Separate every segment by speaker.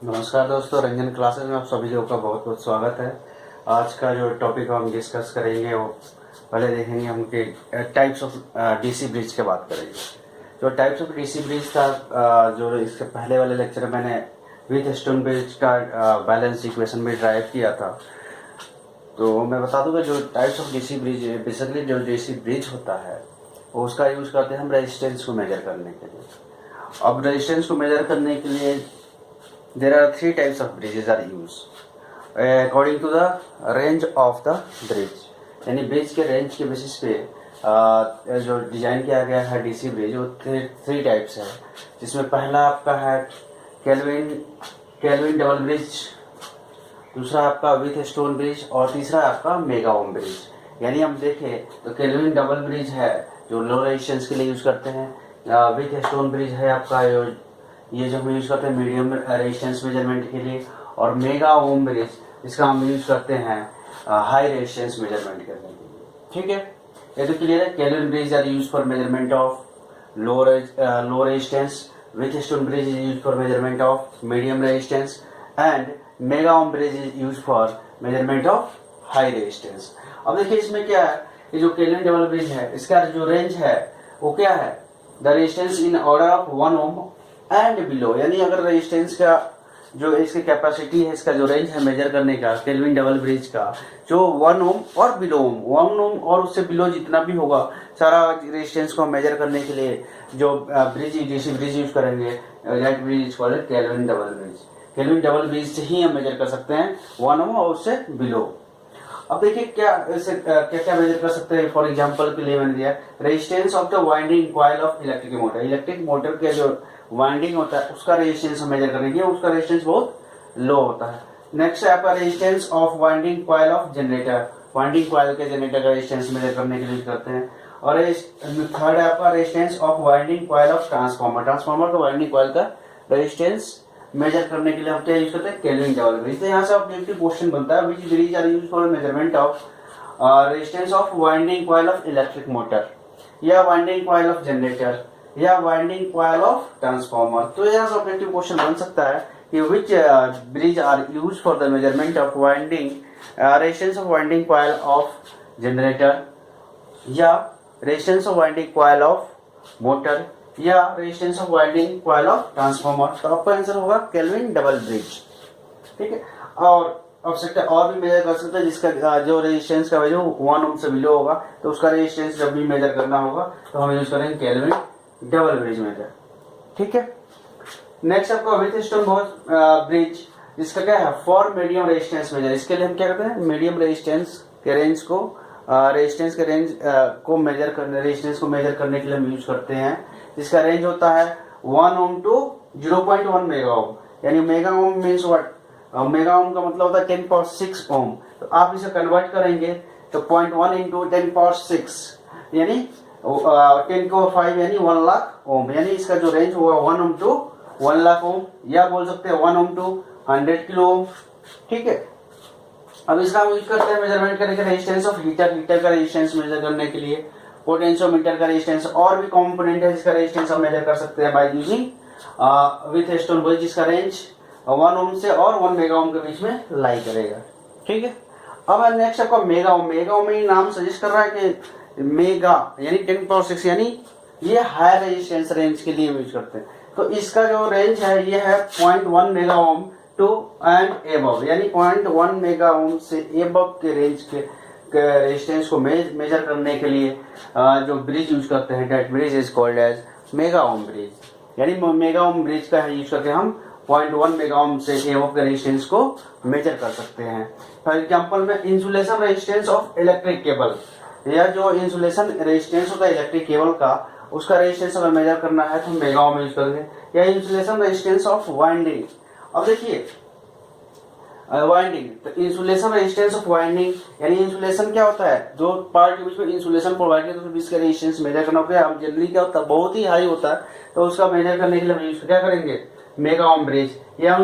Speaker 1: नमस्कार दोस्तों, रंजन क्लासेस में आप सभी लोगों का बहुत बहुत स्वागत है। आज का जो टॉपिक हम डिस्कस करेंगे वो पहले देखेंगे हम कि टाइप्स ऑफ डीसी ब्रिज की बात करेंगे। जो टाइप्स ऑफ डीसी ब्रिज था, जो इसके पहले वाले लेक्चर में मैंने विथ स्टोन ब्रिज का बैलेंस इक्वेशन में ड्राइव किया था। तो मैं बता दूंगा जो types of DC bridge, basically जो डीसी ब्रिज होता है वो उसका यूज़ करते हैं हम रेजिस्टेंस को मेजर करने के लिए। अब रेजिस्टेंस को मेजर करने के लिए there are three types of bridges are used according to the range of the bridge। यानी ब्रिज के रेंज के बेसिस पे जो डिजाइन किया गया है डीसी ब्रिज वो थ्री टाइप्स है, जिसमें पहला आपका है केल्विन डबल ब्रिज, दूसरा आपका विथ स्टोन ब्रिज और तीसरा आपका मेगा ओम ब्रिज। यानी हम देखें तो केल्विन डबल ब्रिज है जो लो रेजिस्टेंस के लिए यूज करते हैं, विथ स्टोन ब्रिज है आपका ये जो हम यूज करते हैं मीडियम रेजिस्टेंस मेजरमेंट के लिए, और मेगा ओम ब्रिज जिसका हम यूज करते हैं हाई रेजिस्टेंस मेजरमेंट करने के लिए। ठीक है, ये तो क्लियर है। Kelvin bridge are use for measurement of low resistance, Wheatstone bridge is use for measurement of medium resistance and mega ohm bridge is use for measurement of high resistance. अब देखिए इसमें क्या है, ये जो kelvin double bridge है इसका जो रेंज है वो क्या है, the resistance in order of 1 ohm and below. यानी अगर रेजिस्टेंस का जो इसकी कैपेसिटी है, इसका जो रेंज है मेजर करने का केल्विन डबल ब्रिज का, जो 1 ओम और बिलो ओम, 1 ओम और उससे बिलो जितना भी होगा सारा रेजिस्टेंस को मेजर करने के लिए जो डीसी ब्रिज यूज करेंगे, that bridge is called kelvin double bridge. Kelvin double bridge से ही हम मेजर कर सकते हैं 1 ओम और उससे बिलो। अब देखिए क्या क्या मेजर कर सकते हैं। फॉर एग्जांपल के लिए मैंने दिया resistance of the winding coil of electric motor. Electric motor के जो वाइंडिंग होता है उसका रेजिस्टेंस हम मेजर करेंगे, उसका रेजिस्टेंस बहुत लो होता है। नेक्स्ट है आपका resistance of winding coil of generator. Winding coil के जनरेटर का रेजिस्टेंस मेजर करने के लिए करते हैं। और थर्ड है आपका resistance of winding coil of transformer. Transformer का वाइंडिंग कॉइल का रेजिस्टेंस मेजर करने के लिए हम क्या यूज करते हैं, केल्विन डबल ब्रिज। तो यहाँ से ऑब्जेक्टिव क्वेश्चन बनता है, which bridge are use for measurement of resistance of winding coil of electric motor, या वाइंडिंग कॉइल ऑफ जनरेटर, या वाइंडिंग कॉइल ऑफ ट्रांसफार्मर। तो यहाँ से ऑब्जेक्टिव क्वेश्चन बन सकता है कि which bridge are use for the measurement of winding resistance of winding coil of generator, या resistance of winding coil of motor, या resistance of winding coil of transformer. तो आपका आंसर होगा केल्विन डबल ब्रिज। ठीक है, और अब सकता और भी मेजर कर सकते हैं जिसका जो रेजिस्टेंस का वैल्यू 1 ओम से बिलो होगा, तो उसका रेजिस्टेंस जब भी मेजर करना होगा तो हम यूज करेंगे केल्विन डबल ब्रिज मेजर। ठीक है, नेक्स्ट आपका विथ स्टोन ब्रिज जिसका क्या है फॉर मीडियम रेजिस्टेंस मेजर। इसके लिए हम क्या करते हैं, मीडियम रेजिस्टेंस के रेंज को रेजिस्टेंस को मेजर करने के लिए हम यूज करते हैं, जिसका रेंज होता है 1 ओम टू 0.1 मेगा ओम। यानी mega Om means what, mega ohm का मतलब होता है 10 पावर 6 ओम। तो आप इसे कन्वर्ट करेंगे तो 0.1 इंटू 10 पावर 6 यानी 10 को 5 यानी 1 लाख ओम। यानी इसका जो रेंज हुआ 1 ओम टू 1 लाख ओम, या बोल सकते हैं 1 ओम टू 100 किलो ओम। ठीक है, अब इसका हम यूज करते हैं मेजरमेंट करने के रेजिस्टेंस ऑफ हीटर का रेजिस्टेंस मेजर करने के लिए, पोटेंशियोमीटर का रेजिस्टेंस, और भी कंपोनेंट है जिसका रेजिस्टेंस हम मेजर कर सकते हैं by using with stone bridge, जिसका रेंज 1 ओम से और 1 मेगा ओम के बीच में लाई करेगा। ठीक है, अब नेक्स्ट आपका मेगा ओम। मेगा ओम में नाम सजेस्ट कर रहा है कि मेगा यानी 10 पावर 6, यानी ये हाई रेजिस्टेंस रेंज के लिए यूज करते हैं। तो इसका जो रेंज है ये है 0.1 mega ohm to and above, यानी 0.1 मेगा ओम से एबव के रेंज के रेजिस्टेंस को मेजर करने के लिए जो ब्रिज यूज करते हैं, that bridge is called as mega ohm bridge. यानी मेगा ओम ब्रिज का यूज करके हम 0.1 मेगा ओम से एबव के रेजिस्टेंस को मेजर कर सकते हैं। फॉर एग्जांपल में insulation resistance of electric cable, या जो इंसुलेशन रेजिस्टेंस होता है इलेक्ट्रिक केबल का, उसका रेजिस्टेंस अगर मेजर करना है तो मेगा ओम यूज करेंगे। या इंसुलेशन रेजिस्टेंस ऑफ वाइंडिंग। अब देखिए वाइंडिंग, तो इंसुलेशन रेजिस्टेंस ऑफ वाइंडिंग, यानी इंसुलेशन क्या होता है, दो पार्ट के बीच में इंसुलेशन प्रोवाइड किया तो बीच का रेजिस्टेंस मेजर करना होगा। अब जनरली क्या होता है, बहुत ही हाई होता है, तो उसका मेजर करने के लिए हम यूज क्या करेंगे, मेगा ओम ब्रिज। या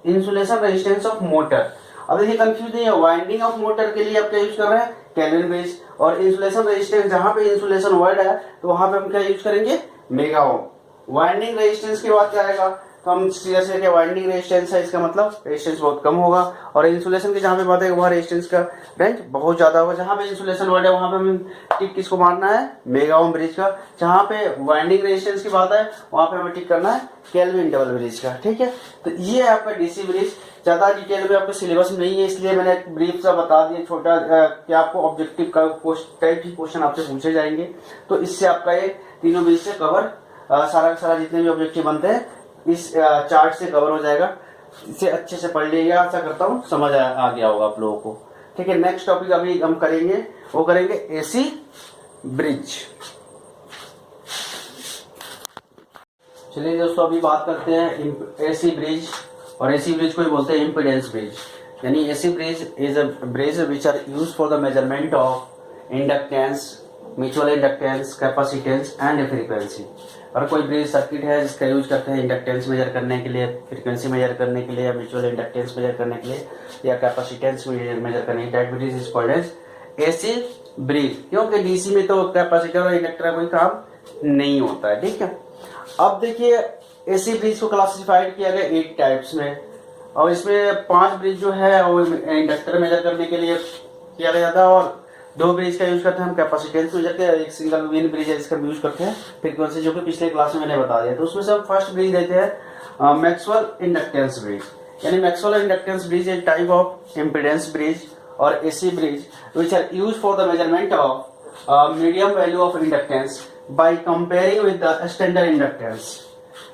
Speaker 1: इंसुलेशन रेजिस्टेंस ऑफ मोटर। अब देखिए कंफ्यूज नहीं है, वाइंडिंग ऑफ मोटर के लिए आप क्या यूज कर रहे हैं, केल्विन ब्रिज, और इंसुलेशन रेजिस्टेंस जहां पे इंसुलेशन वर्ड है तो वहां पे हम क्या यूज करेंगे, मेगा ओम। वाइंडिंग रेजिस्टेंस के बाद क्या आएगा, तो हम सीधा सीधा वाइंडिंग रेजिस्टेंस है, इसका मतलब रेजिस्टेंस बहुत कम होगा। और इंसुलेशन की जहाँ पे बात है वहाँ रेजिस्टेंस का रेंज बहुत ज्यादा होगा। जहाँ पे इंसुलेशन वर्ड है वहाँ पे हमें टिक किसको मारना है, मेगा ओम ब्रिज का। जहाँ पे वाइंडिंग रेजिस्टेंस की बात है वहाँ पे हमें टिक करना है केल्विन डबल ब्रिज का। ठीक है, तो ये है आपका डीसी ब्रिज। ज्यादा डिटेल में आपको सिलेबस में नहीं है, इसलिए मैंने एक ब्रीफ सा बता दिया छोटा कि आपको ऑब्जेक्टिव का टाइप ही क्वेश्चन आपसे पूछे जाएंगे। तो इससे आपका ये तीनों ब्रिज से कवर सारा जितने भी ऑब्जेक्टिव बनते हैं इस चार्ट से कवर हो जाएगा। इसे अच्छे से पढ़ लीजिएगा, आशा करता हूँ समझ आ गया होगा आप लोगों को। ठीक है, नेक्स्ट टॉपिक अभी हम करेंगे, वो करेंगे एसी ब्रिज। चलिए दोस्तों अभी बात करते हैं एसी ब्रिज। और एसी ब्रिज को ही बोलते हैं इम्पीडेंस ब्रिज। यानी AC bridge is a bridge which are use for the measurement of inductance, mutual inductance, capacitance and frequency. और कोई ब्रिज सर्किट है जिसका यूज करते हैं इंडक्टेंस मेजर करने के लिए, फ्रीक्वेंसी मेजर करने के लिए, या म्यूचुअल इंडक्टेंस मेजर करने के लिए, या कैपेसिटेंस मेजर करने के लिए, that bridge is called as AC bridge. क्योंकि डीसी में तो कैपेसिटर और इंडक्टर का कोई काम नहीं होता है। ठीक है, अब देखिए एसी ब्रिज को क्लासिफाइड किया गया 8 टाइप्स में। और इसमें 5 ब्रिज जो है वो इंडक्टर मेजर करने के लिए किया गया था, और 2 ब्रिज का यूज करते हैं हम कैपेसिटेंस मेजर के, एक सिंगल विन ब्रिज है जिसका यूज करते हैं फ्रीक्वेंसी, जो कि पिछले क्लास में मैंने बता दिया। तो उसमें से हम फर्स्ट ब्रिज लेते हैं मैक्सवेल इंडक्टेंस ब्रिज। यानी मैक्सवेल इंडक्टेंस ब्रिज एक टाइप ऑफ इम्पीडेंस ब्रिज और AC bridge which are use for the measurement of medium value of inductance by comparing with the standard inductance.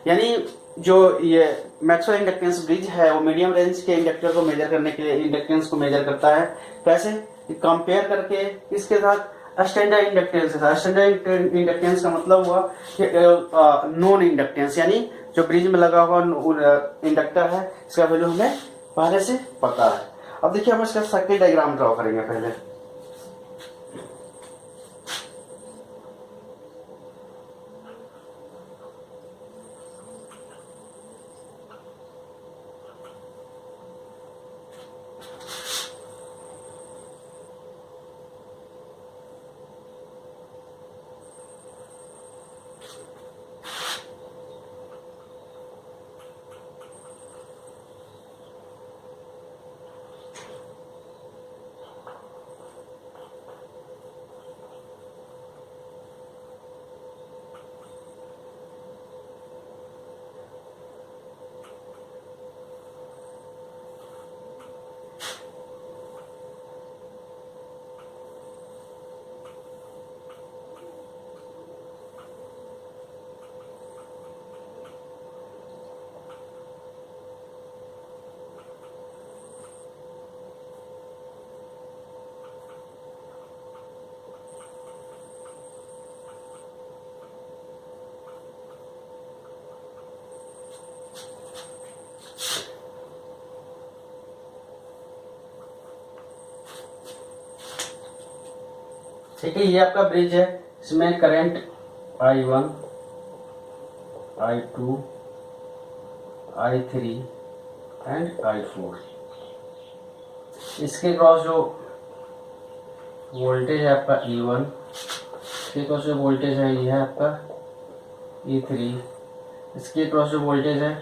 Speaker 1: यानी जो ये Maxwell inductance bridge है वो medium range के inductor को measure करने के लिए इंडक्टेंस को मेजर करता है। कैसे? कंपेयर करके इसके साथ स्टैंडर्ड इंडक्टेंस के साथ। स्टैंडर्ड इंडक्टेंस का मतलब हुआ कि नॉन इंडक्टेंस, यानी जो ब्रिज में लगा हुआ इंडक्टर है इसका वैल्यू हमें पहले से पता है। अब देखिए हम इसका सर्किट डायग्राम ड्रॉ करेंगे पहले। ठीक है, ये आपका ब्रिज है, इसमें current I1, I2, I3 and I4। इसके क्रॉस जो वोल्टेज है आपका E1, इसके क्रॉस जो वोल्टेज है ये है आपका E3, इसके क्रॉस जो वोल्टेज है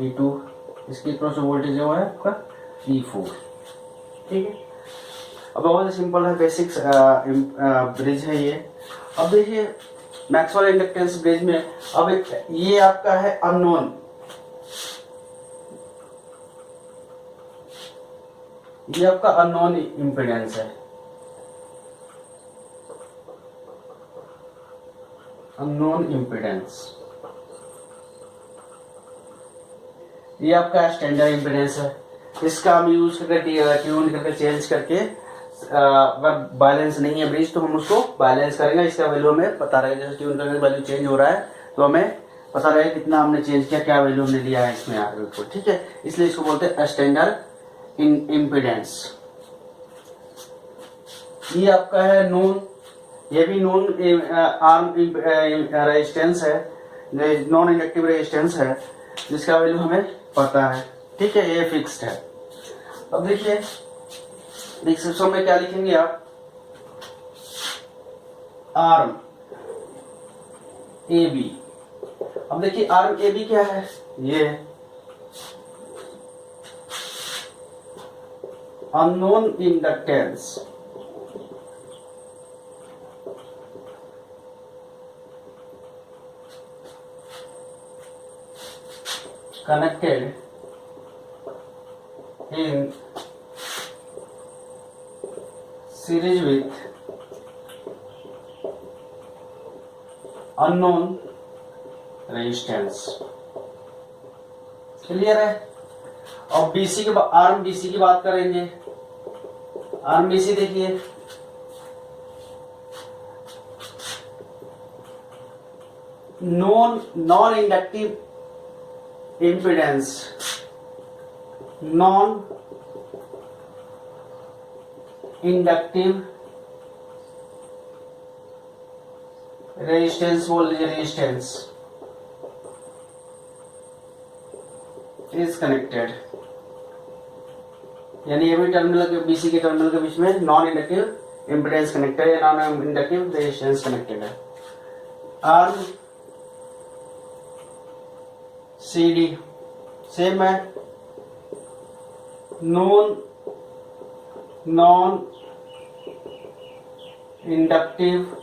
Speaker 1: E2, इसके क्रॉस जो वोल्टेज है वो है आपका E4। ठीक है, अब बहुत सिंपल है, बेसिक्स ब्रिज है ये। अब देखिए मैक्सवेल इंडक्टेंस ब्रिज में अब ये आपका है अननोन, ये आपका अननोन इम्पीडेंस है, अननोन इम्पीडेंस। ये आपका स्टैंडर्ड इम्पीडेंस है, इसका हम यूज करके ट्यून करके चेंज करके अगर बैलेंस नहीं है ब्रिज तो हम उसको बैलेंस करेंगे। इसका वैल्यू हमें पता रहेगा, जैसे ट्यून करके वैल्यू चेंज हो रहा है तो हमें पता रहेगा कितना हमने चेंज किया, क्या वैल्यू हमने लिया है इसमें आगे को। ठीक है, इसलिए इसको बोलते हैं स्टैंडर्ड इम्पीडेंस। ये आपका है नॉन, ये भी नॉन आर्म रेजिस्टेंस है, नॉन इंडक्टिव रेजिस्टेंस है, जिसका वैल्यू हमें पता है। ठीक है, ये फिक्स्ड है। अब देखिए डिस्क्रिप्शन में क्या लिखेंगे आप, आर्म ए बी। अब देखिए आर्म ए बी क्या है, ये unknown inductance connected in series with unknown resistance। Clear है। अब बीसी के आर्म बीसी की बात करेंगे। आर्म बीसी देखिए, non inductive impedance, non inductive resistance, बोल लीजिए resistance is connected, यानी एबी टर्मिनल के बीसी के टर्मिनल के बीच में नॉन इंडक्टिव इम्पिडेंस कनेक्टेड है या नॉन इंडक्टिव रेजिस्टेंस कनेक्टेड है। आर्म सी डी सेम है, non inductive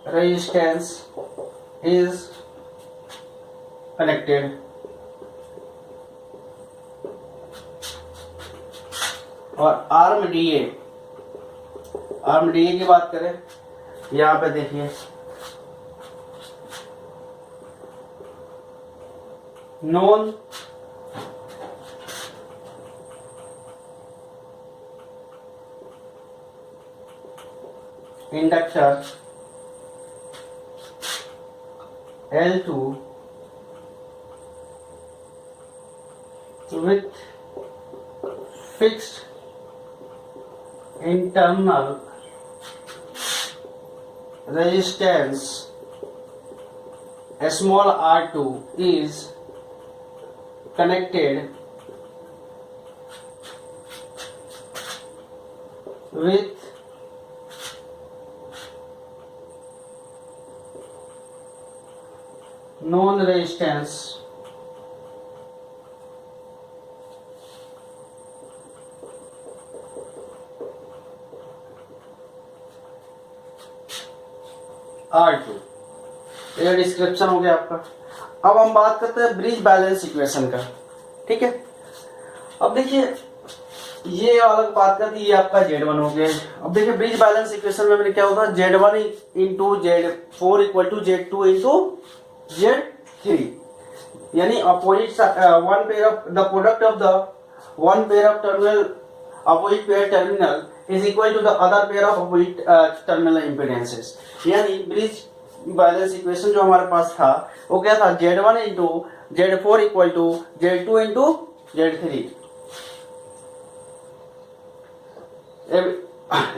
Speaker 1: resistance is connected. और आर्म डीए की बात करें, यहां पे देखिए non inductor L2 with fixed internal resistance small r2 is connected with known resistance R2। ये डिस्क्रिप्शन हो गया आपका। अब हम बात करते हैं ब्रिज बैलेंस इक्वेशन का, ठीक है। अब देखिए ये अलग बात करती है, ये आपका Z1 हो गया। अब देखिए ब्रिज बैलेंस इक्वेशन में मैंने क्या होता है, Z1 into Z4 equal to Z2 into Z3, यानी opposite one pair of the product of the one pair of terminal opposite pair terminal is equal to the other pair of opposite terminal impedances. यानी bridge balance equation जो हमारे पास था वो क्या था, Z1 into Z4 equal to Z2 into Z3।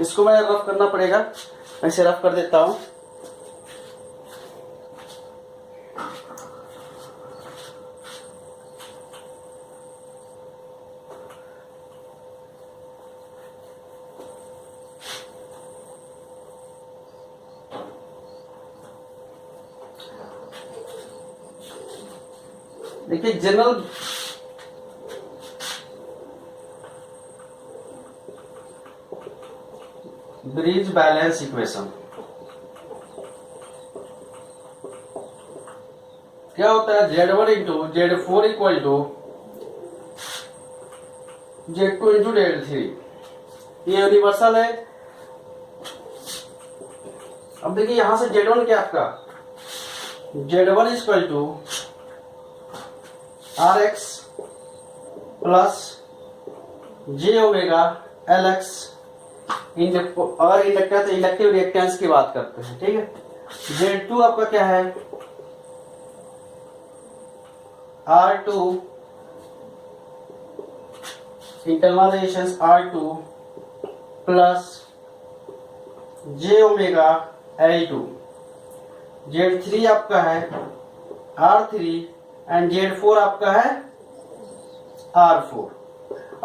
Speaker 1: इसको मैं rough करना पड़ेगा, मैं इसे रफ कर देता हूं। देखिए जनरल ब्रिज बैलेंस इक्वेशन क्या होता है, Z1 into Z4 equal to Z2 into Z3, ये यूनिवर्सल है। अब देखिए यहां से Z1 क्या आपका, Z1 equal to RX plus J omega LX, और इंडक्टर इंडक्टिव रिएक्टेंस की बात करते हैं, ठीक है। Z2 आपका क्या है, R2 internal resistance R2 plus J omega L2। Z3 आपका है R3 एंड Z4 आपका है R4।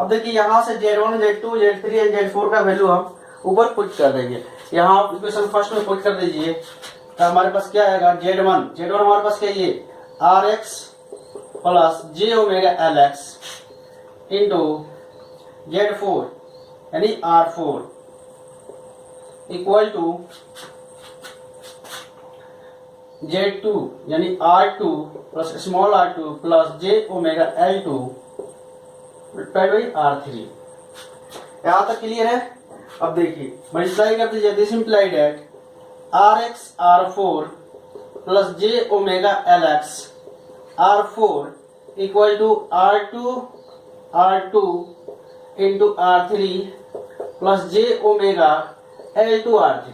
Speaker 1: अब देखिए यहां से Z1, Z2, Z3 and Z4 का वैल्यू हम ऊपर पुट कर देंगे। यहाँ आप इक्वेशन फर्स्ट में पुट कर दीजिए तो हमारे पास क्या आएगा, Z1 हमारे पास क्या ये RX plus j omega LX into Z4 यानी R4 इक्वल टू Z2 यानी R2 plus small r2 plus j omega L2 multiplied by R3। यहाँ तक क्लियर है। अब देखिए मल्टीप्लाई कर दीजिए, this implied at RX R4 plus j omega LX R4 equal to R2 into R3 plus j omega L2 R3।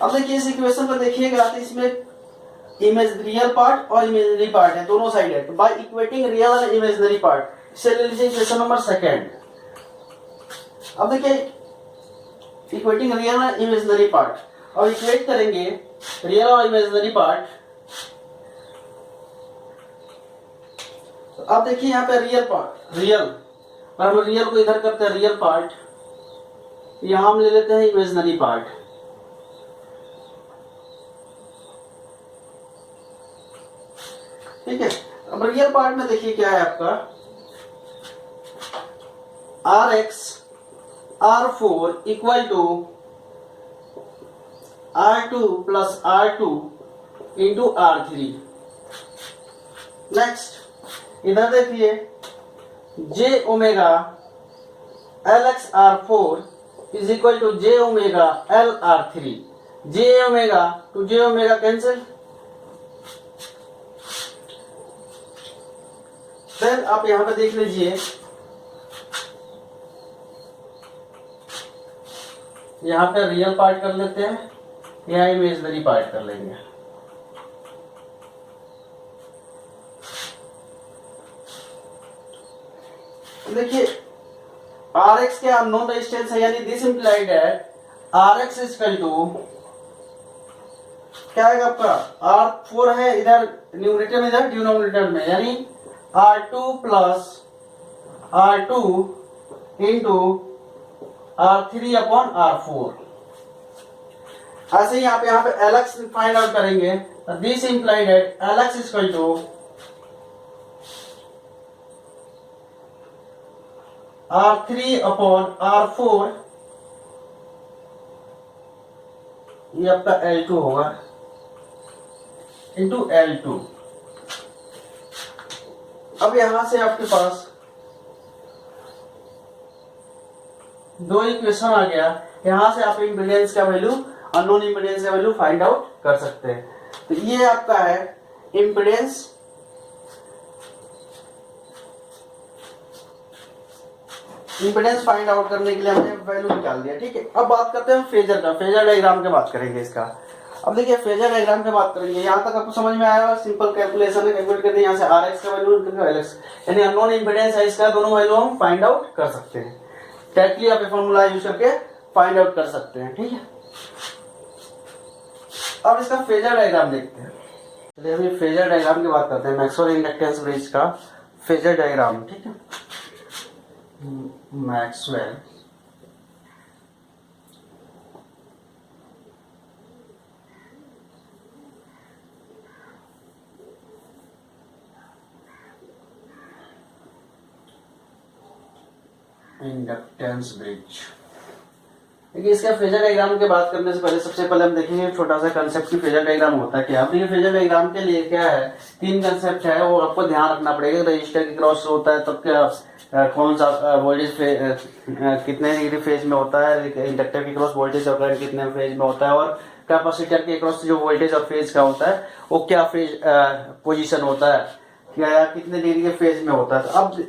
Speaker 1: अब देखिए इस इक्वेशन को देखिएगा तो इसमें इमेज रियल पार्ट और इमेजिनरी पार्ट है, दोनों साइड है। तो by equating real and imaginary part इसे ले लीजिए इक्वेशन नंबर सेकंड। अब देखिए equating real and imaginary part और इक्वेट करेंगे रियल और इमेजिनरी पार्ट। तो अब देखिए यहाँ पे रियल पार्ट, और हम रियल को इधर करते हैं रियल पार्ट, यहां हम ले लेते हैं इमेजिनरी पार्ट। ठीक है। अब रियल पार्ट में देखिए क्या है आपका RX R4 equal to R2 plus R2 into R3। Next इधर देखिए j omega LX R4 is equal to j omega L R3। j omega to j omega cancel. Then आप यहां पे देख लीजिए, यहां पे रियल पार्ट कर लेते हैं, यहां इमेजिनरी पार्ट कर लेंगे। देखिए RX के अननोन रेजिस्टेंस है, यानी दिस इंप्लाइड है RX इक्वल टू क्या आएगा आपका R4 है इधर न्यूमरेटर में, इधर डिनोमिनेटर में, यानी R2 plus R2 into R3 upon R4। ऐसे ही आप यहाँ पे LX फाइंड आउट करेंगे। This implied at LX equal to R3 upon R4, ये आपका L2 होगा इंटू L2। अब यहां से आपके पास दो इक्वेशन आ गया, यहां से आप इम्पीडेंस का वैल्यू, अननोन इम्पीडेंस का वैल्यू फाइंड आउट कर सकते हैं। तो ये आपका है इम्पीडेंस, फाइंड आउट करने के लिए हमने वैल्यू निकाल दिया। ठीक है। अब बात करते हैं फेजर का, फेजर डायग्राम की बात करेंगे इसका। अब देखिए फेजर डायग्राम की बात करेंगे, यहाँ तक आपको समझ में आया, सिंपल कैलकुलेशन है, कैलकुलेट करते हैं यहाँ से RX का वैल्यू LX यानी अननोन इम्पीडेंस है इसका, दोनों वैल्यू हम फाइंड आउट कर सकते हैं। डायरेक्टली आप फॉर्मूला यूज करके फाइंड आउट कर सकते हैं। ठीक है। अब इसका फेजर डायग्राम देखते हैं। चलिए अभी फेजर डायग्राम की बात करते हैं, मैक्सवेल इंडक्टेंस ब्रिज का फेजर डायग्राम। ठीक है। Maxwell inductance bridge. देखिए इसका फेजर डायग्राम की बात करने से पहले सबसे पहले हम देखेंगे छोटा सा कंसेप्ट की फेजर डायग्राम होता है क्या। अब ये फेजर डायग्राम के लिए क्या है, तीन कंसेप्ट है, वो आपको ध्यान रखना पड़ेगा। रजिस्टर के क्रॉस होता है तब क्या कौन सा वोल्टेज कितने डिग्री फेज में होता है, इंडक्टर के क्रॉस वोल्टेज और करंट कितने फेज में होता है, और कैपेसिटर के क्रॉस जो वोल्टेज और फेज का होता है वो क्या फेज पोजिशन होता है, क्या कितने डिग्री के फेज में होता है। तो अब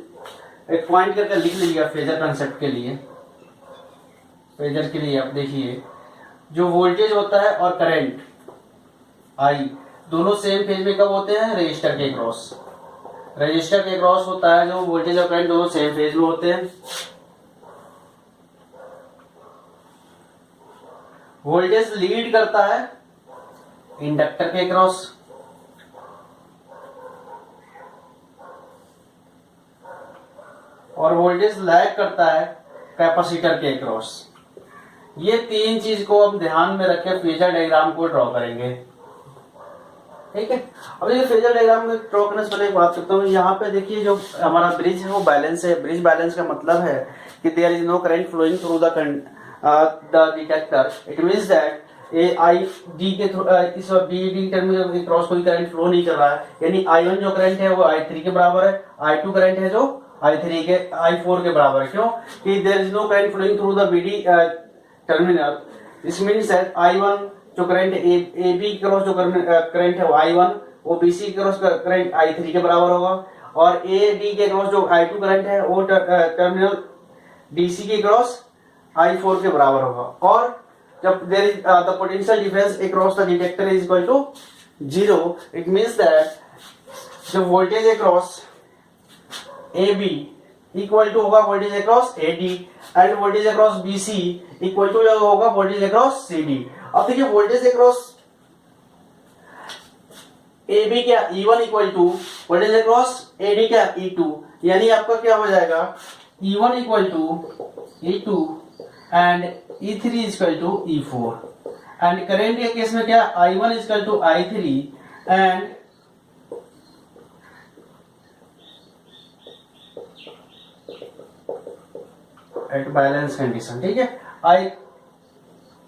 Speaker 1: एक पॉइंट करके लिख लीजिएगा फेजर कंसेप्ट के लिए। फेजर के लिए आप देखिए जो वोल्टेज होता है और करंट आई दोनों सेम फेज में कब होते हैं, रजिस्टर के क्रॉस। रजिस्टर के क्रॉस होता है जो वोल्टेज और करंट दोनों सेम फेज में होते हैं। वोल्टेज लीड करता है इंडक्टर के क्रॉस, और वोल्टेज लैग करता है कैपेसिटर के क्रॉस। ये तीन चीज को हम ध्यान में रख के फेजर डायग्राम को ड्रॉ करेंगे, ठीक है। अब ये फेजर डायग्राम में ड्रॉ करने से पहले एक बात करता हूँ, यहाँ पे देखिए जो हमारा ब्रिज है वो बैलेंस है। ब्रिज बैलेंस का मतलब है कि there is no current flowing through the detector, it means that A I D के थ्रू इस बी डी टर्मिनल के क्रॉस कोई करंट फ्लो नहीं कर रहा है, यानी I1 जो करंट है वो I3 के बराबर है, I2 करंट है जो I3 के I4 के बराबर है। क्यों कि there is no current flowing through the BD terminal, this means that I1 जो करंट ए बी क्रॉस जो करंट है वो I1, वो BC क्रॉस करंट I3 के बराबर होगा, और ए डी के क्रॉस जो I2 करंट है वो टर्मिनल DC के क्रॉस I4 के बराबर होगा। और जब there is the potential difference across the detector is equal to 0, it means that जो voltage across AB equal to होगा voltage across AD and voltage across BC equal to होगा voltage across CD। अब देखिए voltage across AB क्या E1 equal to voltage across AD क्या E2, यानी आपका क्या हो जाएगा E1 equal to E2 and E3 is equal to E4 and current के केस में क्या I1 is equal to I3 and at balance condition, ठीक है।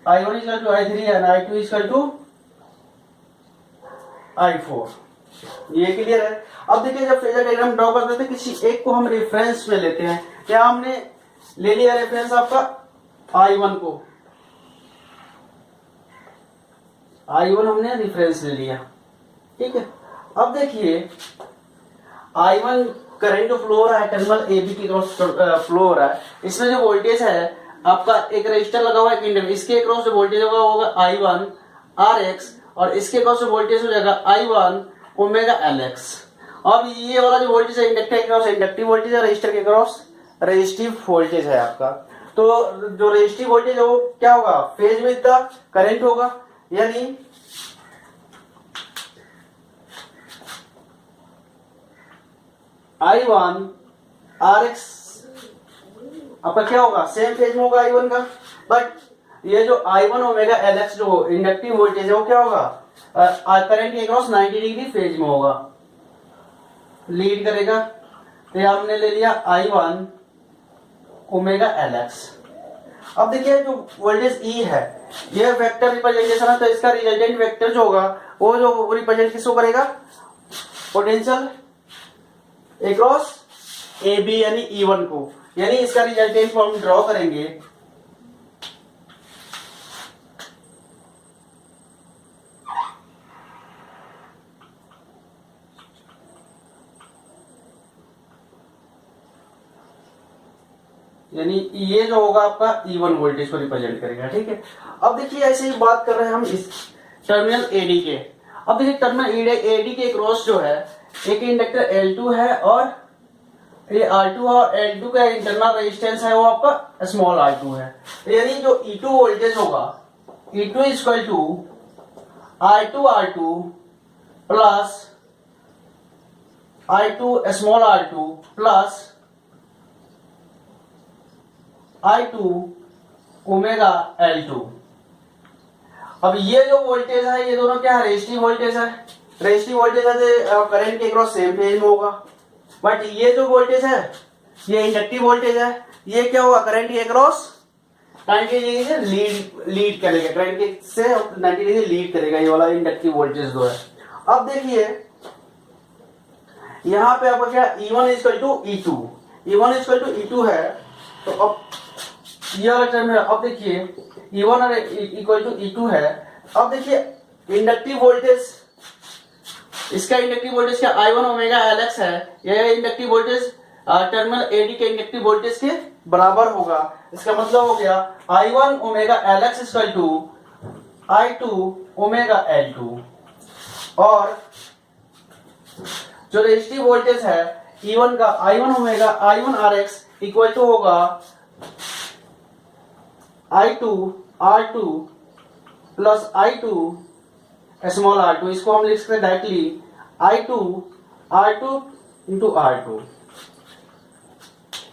Speaker 1: I1 is equal to I3 and I2 is equal to I4, ये clear है। अब देखिए जब फेजर डायग्राम ड्रॉ करते थे किसी एक को हम रेफरेंस में लेते हैं, क्या हमने ले लिया रेफरेंस आपका I1 को, I1 हमने रेफरेंस ले लिया, ठीक है। अब देखिए I1 करंट जो फ्लो हो रहा है टर्मिनल AB के क्रॉस फ्लो हो रहा है, इसमें जो वोल्टेज है आपका एक रजिस्टर लगा हुआ है, एक इंडक्टर, इसके क्रॉस जो वोल्टेज होगा I1 RX और इसके क्रॉस जो वोल्टेज हो जाएगा I1 ओमेगा LX। अब ये वाला जो वोल्टेज है इंडक्टर के क्रॉस इंडक्टिव वोल्टेज है, रजिस्टर के क्रॉस रेजिस्टिव वोल्टेज है आपका। तो जो रेजिस्टिव वोल्टेज है वो क्या होगा फेज विद द करंट होगा, यानी I1 RX आपका क्या होगा सेम फेज में होगा I1 का, बट ये जो I1 ओमेगा LX जो इंडक्टिव वोल्टेज है वो क्या होगा करंट के क्रॉस 90 डिग्री फेज में होगा, लीड करेगा। तो हमने ले लिया I1 ओमेगा LX। अब देखिए जो वोल्टेज E है ये वेक्टर रिप्रेजेंटेशन है, तो इसका रिजल्टेंट वेक्टर जो होगा वो जो रिप्रेजेंट किसको करेगा पोटेंशियल अक्रॉस AB यानी E1 को, यानी इसका रिजल्टेंट हम ड्रॉ करेंगे यानी ये जो होगा आपका E1 वोल्टेज को रिप्रेजेंट करेगा, ठीक है। अब देखिए ऐसे ही बात कर रहे हैं हम इस टर्मिनल AD के। अब देखिए टर्मिनल AD के क्रॉस जो है एक इंडक्टर L2 है और ये R2 और L2 का इंटरनल रेजिस्टेंस है वो आपका स्मॉल R2 है, यानी जो E2 वोल्टेज होगा E2 is equal to I2R2 plus I2 small R2 plus I2 omega L2। अब ये जो वोल्टेज है ये दोनों क्या है रेजिस्टिव वोल्टेज है, रेजिस्टिव वोल्टेज है तो करंट के क्रॉस सेम फेज में होगा, बट ये जो वोल्टेज है ये इंडक्टिव वोल्टेज है, ये क्या होगा करंट के क्रॉस 90 डिग्री से लीड करेगा, करंट के से 90 डिग्री लीड करेगा, ये वाला इंडक्टिव वोल्टेज जो है। अब देखिए यहाँ पे आपका क्या E1 is equal to E2, E1 is equal to E2 है, तो अब ये वाला टर्म है। अब देखिए E1 और इक्वल टू E2 है। अब देखिए इंडक्टिव वोल्टेज इसका इंडक्टिव वोल्टेज क्या I1 ओमेगा LX है, यह इंडक्टिव वोल्टेज टर्मिनल AD के इंडक्टिव वोल्टेज के बराबर होगा। इसका मतलब हो गया I1 omega LX equal to I2 omega L2, और जो रेजिस्टिव वोल्टेज है E1 का I1 omega I1 RX equal to होगा I2 R2 plus I2 small R2, इसको हम लिख सकते हैं directly I2 R2 into R2,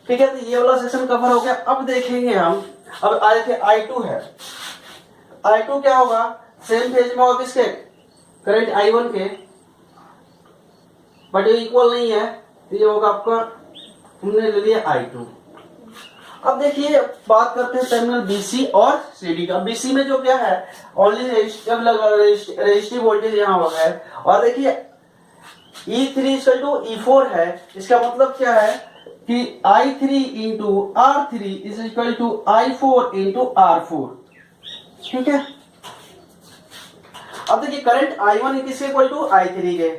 Speaker 1: ठीक है। तो ये वाला सेक्शन कवर हो गया। अब देखेंगे हम अब देखिए I2 है, I2 क्या होगा, सेम फेज में होगा किसके, करंट I1 के, बट ये इक्वल नहीं है, ये होगा आपका, हमने ले लिया I2। अब देखिए बात करते हैं टर्मिनल BC और CD का। BC में जो क्या है, ओनली रेजिस्टिव वोल्टेज यहाँ है, और देखिए E3 E4 है, इसका मतलब क्या है कि I3 into R3 is equal to I4 into R4, ठीक है। अब देखिए करंट I1 किसके इक्वल टू I3 के,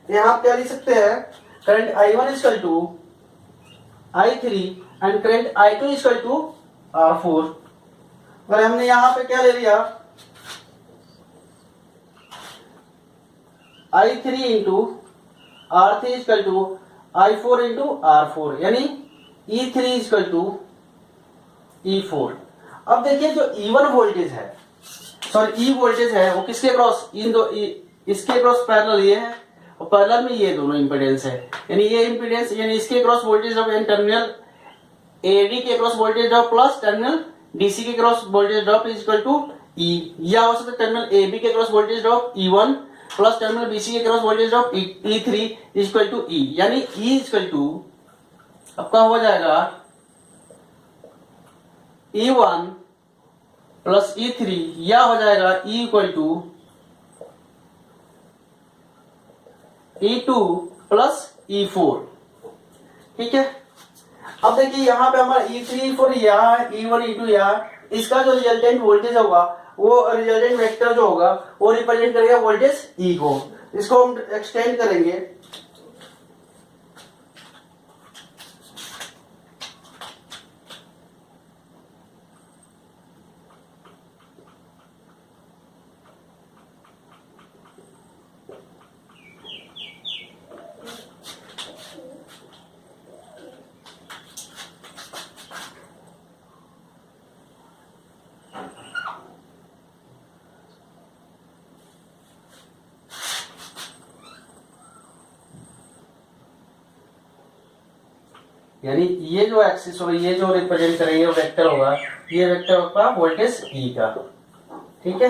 Speaker 1: यहां आप क्या लिख सकते हैं, current I1 is equal to I3 and current I2 is equal to R4। और हमने यहां पे क्या ले लिया, I3 into R3 is equal to I4 into R4, यानी E3 is equal to E4। अब देखिए जो E1 वोल्टेज है, सॉरी E वोल्टेज है, वो किसके क्रॉस, इन दो इसके क्रॉस पैरेलल ये है, और पैरेलल में ये दोनों इंपीडेंस है, यानी ये इंपीडेंस, यानी इसके क्रॉस वोल्टेज ड्रॉप, यानी टर्मिनल AD के cross voltage drop plus terminal DC के cross voltage drop is equal to E, या हो सकता है टर्मिनल AB के cross voltage drop E1 plus terminal BC के cross voltage drop E3 is equal to E, यानी E is equal to आपका हो जाएगा E1 प्लस E3, या हो जाएगा E equal to E2 plus E4, ठीक है। अब देखिए यहाँ पे हमारा E3 E4 यहाँ है, E1 E2 यहाँ, इसका जो रिजल्टेंट वोल्टेज होगा, वो रिजल्टेंट वेक्टर जो होगा वो रिप्रेजेंट करेगा वोल्टेज E को। इसको हम एक्सटेंड करेंगे, यानी ये जो एक्सिस होगा, ये जो रिप्रेजेंट करेंगे वो वेक्टर होगा, ये वेक्टर होगा वोल्टेज E का, ठीक है।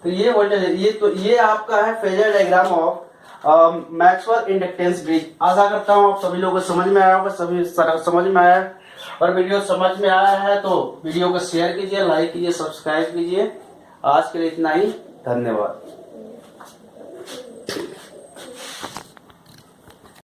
Speaker 1: तो ये वोल्टेज, ये तो ये आपका है phasor diagram of Maxwell inductance bridge. आशा करता हूँ आप सभी लोगों को समझ में आया होगा, सभी समझ में आया, और वीडियो समझ में आया है तो वीडियो को शेयर कीजिए, लाइक कीजिए, सब्सक्राइब कीजिए। आज के लिए इतना ही, धन्यवाद।